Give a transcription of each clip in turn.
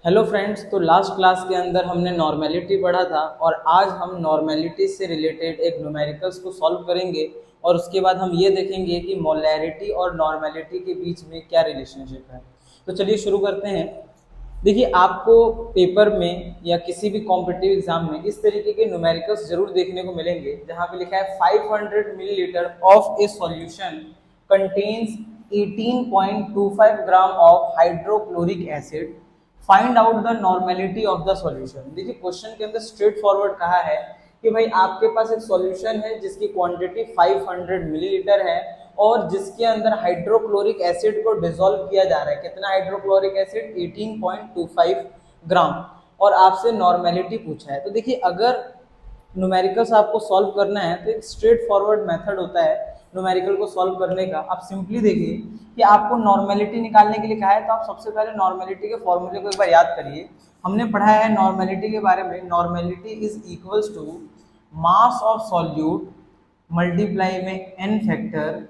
Hello friends, तो last class के अंदर हमने नॉर्मेलिटी पढ़ा था और आज हम नॉर्मेलिटी से रिलेटेड एक न्यूमेरिकल्स को सॉल्व करेंगे और उसके बाद हम ये देखेंगे कि मोलैरिटी और नॉर्मेलिटी के बीच में क्या रिलेशनशिप है। तो चलिए शुरू करते हैं। देखिए, आपको पेपर में या किसी भी कॉम्पिटिटिव एग्जाम में इस तरीके के न्यूमेरिकल्स जरूर देखने को मिलेंगे जहाँ पे लिखा है 500 millilitre of A solution contains 18.25 gram of hydrochloric acid, find out the normality of the solution. देखिए, क्वेश्चन के अंदर स्ट्रेट फॉरवर्ड कहा है कि भाई आपके पास एक सॉल्यूशन है जिसकी क्वांटिटी 500 मिलीलीटर है और जिसके अंदर हाइड्रोक्लोरिक एसिड को डिसॉल्व किया जा रहा है। कितना हाइड्रोक्लोरिक एसिड? 18.25 ग्राम। और आपसे नॉर्मेलिटी पूछा है। तो देखिए, अगर न्यूमेरिकल्स आपको सॉल्व करना है तो एक स्ट्रेट फॉरवर्ड मेथड होता है न्यूमेरिकल को सॉल्व करने का। आप सिंपली देखिए कि आपको नॉर्मेलिटी निकालने के लिए कहा है, तो आप सबसे पहले नॉर्मेलिटी के फॉर्मूले को एक बार याद करिए। हमने पढ़ा है नॉर्मेलिटी के बारे में, normality is equals to mass of solute multiply में एन फैक्टर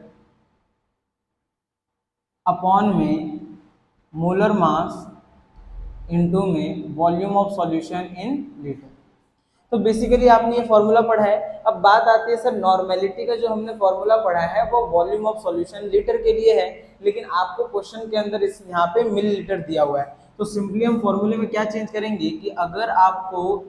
अपॉन में मोलर मास इनटू में volume of solution in litre. तो बेसिकली आपने ये फॉर्मूला पढ़ा है। अब बात आती है सर, नॉर्मेलिटी का जो हमने फॉर्मूला पढ़ा है वो वॉल्यूम ऑफ सॉल्यूशन लीटर के लिए है, लेकिन आपको क्वेश्चन के अंदर इस यहाँ पे मिलीलीटर दिया हुआ है। तो सिंपली हम फॉर्मूले में क्या चेंज करेंगे कि अगर आपको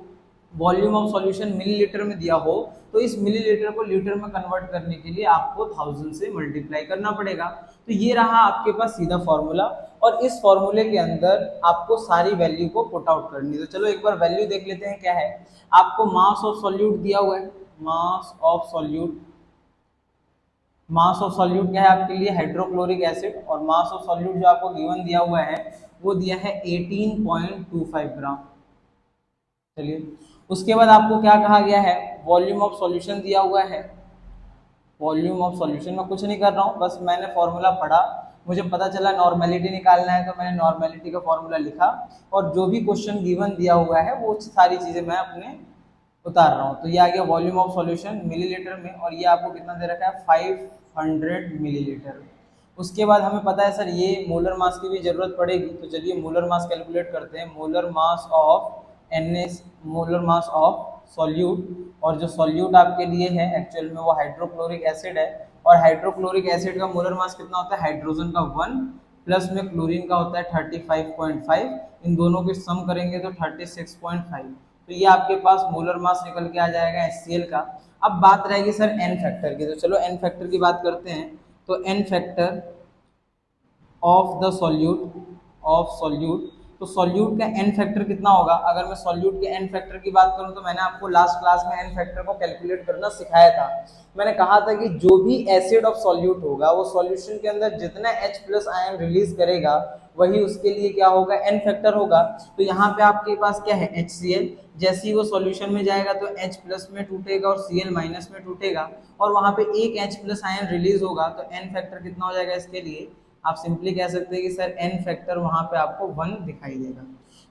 वॉल्यूम ऑफ सॉल्यूशन मिलीलीटर में दिया हो तो इस मिलीलीटर को लीटर में कन्वर्ट करने के लिए आपको 1000 से मल्टीप्लाई करना पड़ेगा। तो ये रहा आपके पास सीधा फॉर्मूला, और इस फॉर्मूले के अंदर आपको सारी वैल्यू को पुट आउट करनी है। तो चलो एक बार वैल्यू देख लेते हैं क्या है। आपको मास ऑफ सॉल्यूट दिया हुआ है, मास of solute, mass of solute क्या है आपके लिए? Hydrochloric acid. और मास ऑफ सॉल्यूट जो आपको गिवन दिया हुआ है वो दिया है 18.25 ग्राम। चलिए, उसके बाद आपको क्या कहा गया है? वॉल्यूम ऑफ सॉल्यूशन दिया हुआ है। वॉल्यूम ऑफ सॉल्यूशन में कुछ नहीं कर रहा हूँ, बस मैंने फॉर्मूला पढ़ा, मुझे पता चला नॉर्मेलिटी निकालना है तो मैंने नॉर्मेलिटी का फॉर्मूला लिखा और जो भी क्वेश्चन गिवन दिया हुआ है वो सारी चीज़ें मैं अपने उतार रहा हूँ। तो ये आ गया वॉल्यूम ऑफ सॉल्यूशन मिलीलीटर में, और ये आपको कितना दे रखा है? 500 मिलीलीटर। उसके बाद हमें पता है सर ये मोलर मास की भी जरूरत पड़ेगी, तो चलिए मोलर मास कैलकुलेट करते हैं। Molar mass of NS, molar mass of solute, और जो सॉल्यूट आपके लिए है एक्चुअल में वो हाइड्रोक्लोरिक एसिड है, और हाइड्रोक्लोरिक एसिड का मोलर मास कितना होता है? हाइड्रोजन का 1 प्लस में क्लोरीन का होता है 35.5, इन दोनों के सम करेंगे तो 36.5। तो ये आपके पास मोलर मास निकल के आ जाएगा HCl का। अब बात रहेगी सर एन फैक्टर की, तो चलो एन फैक्टर की बात करते हैं। तो n factor of the solute, of solute, तो सॉल्यूट का एन फैक्टर कितना होगा? अगर मैं सॉल्यूट के एन फैक्टर की बात करूं तो मैंने आपको लास्ट क्लास में एन फैक्टर को कैलकुलेट करना सिखाया था। मैंने कहा था कि जो भी एसिड ऑफ सॉल्यूट होगा वो सॉल्यूशन के अंदर जितना H प्लस आयन रिलीज करेगा वही उसके लिए क्या होगा? एन फैक्टर होगा। तो यहाँ पे आपके पास क्या है? HCl। जैसे ही वो सॉल्यूशन में जाएगा तो H प्लस में टूटेगा और Cl माइनस में टूटेगा, और वहाँ पे एक H प्लस आयन रिलीज होगा, तो एन फैक्टर कितना हो जाएगा इसके लिए? आप सिंपली कह सकते हैं कि सर एन फैक्टर वहां पे आपको 1 दिखाई देगा।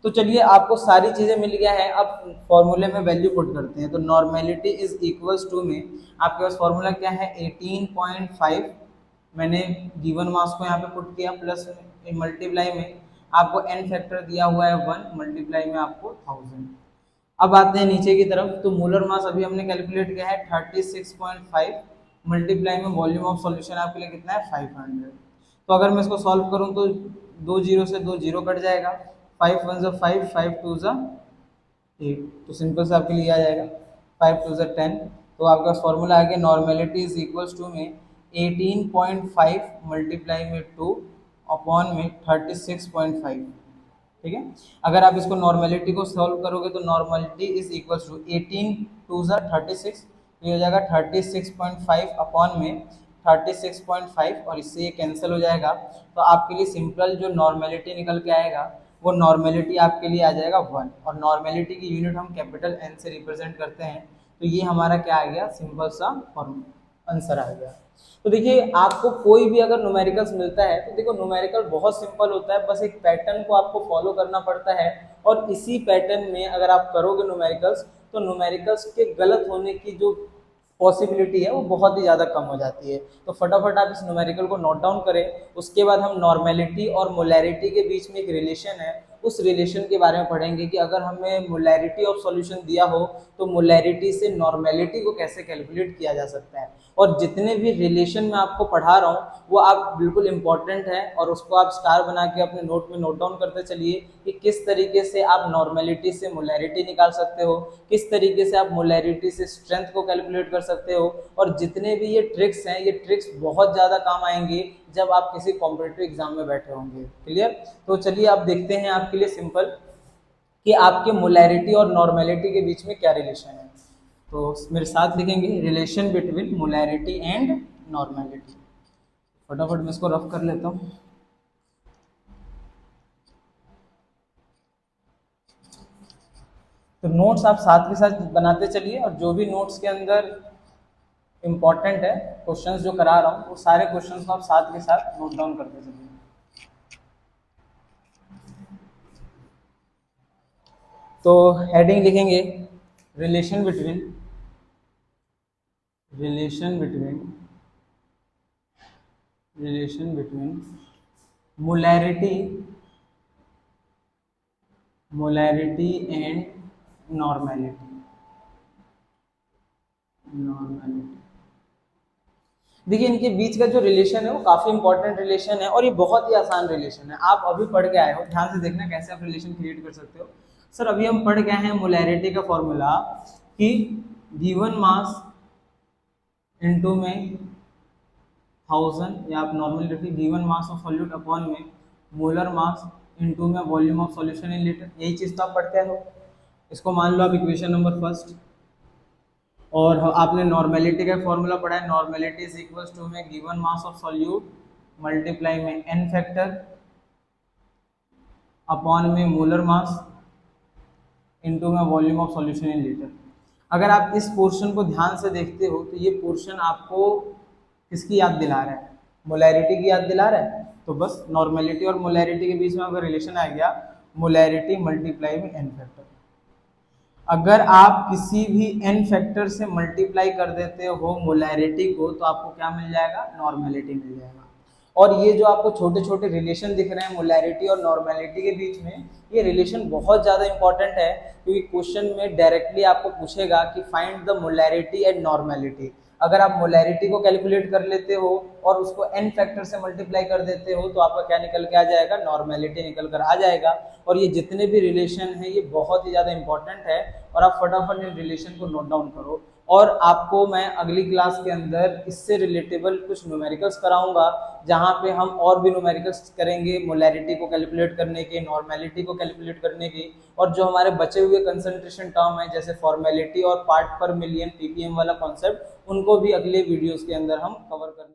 तो चलिए, आपको सारी चीजें मिल गया है। अब फॉर्मूले में वैल्यू पुट करते हैं। तो नॉर्मेलिटी इज इक्वल्स टू में आपके पास फॉर्मूला क्या है? 18.5, मैंने गिवन मास को यहाँ पे पुट किया, प्लस मल्टीप्लाई में आपको एन फैक्टर दिया हुआ है 1, मल्टीप्लाई में आपको 1000। अब आते हैं नीचे की तरफ। तो मोलर मास अभी हमने कैलकुलेट किया है 36.5, मल्टीप्लाई में वॉल्यूम ऑफ सॉल्यूशन आपके लिए कितना है? 500। तो अगर मैं इसको सॉल्व करूं तो 2 जीरो से 2 जीरो कट जाएगा, 5 1 ज़ा 5, 5 2 ज़ा 8, तो सिंपल से आपके लिए आ जाएगा 5 2 ज़ा 10। तो आपका फॉर्मूला आ गया नॉर्मेलिटी इज इक्वल्स टू में 18.5 मल्टीप्लाई में 2 अपॉन में 36.5। ठीक है, अगर आप इसको नॉर्मेलिटी को सॉल्व करोगे तो नॉर्मेलिटी इज इक्वल्स टू 18 2 ज़ा 36, ये हो जाएगा 36.5 अपॉन में 36.5, और इससे ये कैंसिल हो जाएगा। तो आपके लिए सिंपल जो नॉर्मेलिटी निकल के आएगा वो नॉर्मेलिटी आपके लिए आ जाएगा 1, और नॉर्मेलिटी की यूनिट हम कैपिटल N से रिप्रेजेंट करते हैं। तो ये हमारा क्या आ गया? सिंपल सा आंसर आ गया। तो देखिए, आपको कोई भी अगर न्यूमेरिकल्स मिलता है तो देखो न्यूमेरिकल बहुत सिंपल होता है, बस एक पैटर्न को आपको फॉलो करना पड़ता है, और इसी पैटर्न में अगर आप करोगे न्यूमेरिकल्स तो न्यूमेरिकल्स के गलत होने की जो पॉसिबिलिटी है वो बहुत ही ज़्यादा कम हो जाती है। तो फटाफट आप इस न्यूमेरिकल को नोट डाउन करें। उसके बाद हम नॉर्मेलिटी और मोलैरिटी के बीच में एक रिलेशन है उस रिलेशन के बारे में पढ़ेंगे कि अगर हमें मोलैरिटी ऑफ सॉल्यूशन दिया हो तो मोलैरिटी से नॉर्मेलिटी को कैसे कैलकुलेट किया जा सकता है। और जितने भी रिलेशन मैं आपको पढ़ा रहा हूँ वो आप बिल्कुल इंपॉर्टेंट है और उसको आप स्टार बना के अपने नोट में नोट डाउन करते चलिए कि किस तरीके से आप नॉर्मेलिटी से मोलैरिटी निकाल सकते हो, किस तरीके से आप मोलैरिटी से स्ट्रेंथ को कैलकुलेट कर सकते हो। और जितने भी ये ट्रिक्स हैं, ये ट्रिक्स बहुत ज़्यादा काम आएंगे जब आप किसी कॉम्पिटिटिव एग्जाम में बैठे होंगे। क्लियर? तो चलिए आप देखते हैं आपके लिए सिंपल कि आपके मोलैरिटी और नॉर्मेलिटी के बीच में क्या रिलेशन है। तो मेरे साथ लिखेंगे relation between molarity and normality. फटाफट मैं इसको रफ कर लेता हूँ। तो नोट्स आप साथ के साथ बनाते चलिए और जो भी नोट्स के अंदर इम्पॉर्टेंट है क्वेश्चंस जो करा रहा हूँ वो सारे क्वेश्चंस को आप साथ के साथ नोट डाउन करते चलिए। तो हेडिंग लिखेंगे relation between molarity and normality. देखिए इनके बीच का जो रिलेशन है वो काफी इंपॉर्टेंट रिलेशन है और ये बहुत ही आसान रिलेशन है। आप अभी पढ़ के आए हो, ध्यान से देखना कैसे आप रिलेशन क्रिएट कर सकते हो। सर अभी हम पढ़ गए हैं मोलैरिटी का फॉर्मूला कि गिवन मास इनटू में 1000 या आप नॉर्मल रखिए given mass of solute upon में मोलर मास इनटू में volume of solution in litre. यही चीज तो आप पढ़ते हो। इसको मान लो आप इक्वेशन नंबर फर्स्ट। और आपने नॉर्मेलिटी का फॉर्मूला पढ़ा है, नॉर्मेलिटी इज इक्वल्स टू में given mass of solute multiply में n फैक्टर अपॉन में मोलर मास इनटू में volume of solution in litre. अगर आप इस पोर्शन को ध्यान से देखते हो तो ये पोर्शन आपको किसकी याद दिला रहा है? मोलैरिटी की याद दिला रहा है। तो बस नॉर्मेलिटी और मोलैरिटी के बीच में अगर रिलेशन आ गया मोलैरिटी मल्टीप्लाई में n फैक्टर। अगर आप किसी भी n फैक्टर से मल्टीप्लाई कर देते हो मोलैरिटी को तो आपको क्या मिल जाएगा? नॉर्मेलिटी मिल जाएगा। और ये जो आपको छोटे छोटे रिलेशन दिख रहे हैं मोलैरिटी और नॉर्मेलिटी के बीच में, ये रिलेशन बहुत ज़्यादा इंपॉर्टेंट है क्योंकि क्वेश्चन में डायरेक्टली आपको पूछेगा कि find the molarity and normality. अगर आप मोलैरिटी को कैलकुलेट कर लेते हो और उसको n फैक्टर से मल्टीप्लाई कर देते हो तो आपका क्या निकल के आ जाएगा? नॉर्मेलिटी निकल कर आ जाएगा। और ये जितने भी रिलेशन हैं ये बहुत ही ज़्यादा इंपॉर्टेंट है और आप फटाफट इन रिलेशन को नोट डाउन करो। और आपको मैं अगली क्लास के अंदर इससे रिलेटेबल कुछ न्यूमेरिकल्स कराऊंगा जहाँ पे हम और भी न्यूमेरिकल्स करेंगे मोलैरिटी को कैलकुलेट करने के, नॉर्मेलिटी को कैलकुलेट करने की। और जो हमारे बचे हुए कंसंट्रेशन टर्म है जैसे फॉर्मेलिटी और पार्ट पर मिलियन ppm वाला कॉन्सेप्ट, उनको भी अगले वीडियोस के अंदर हम कवर करने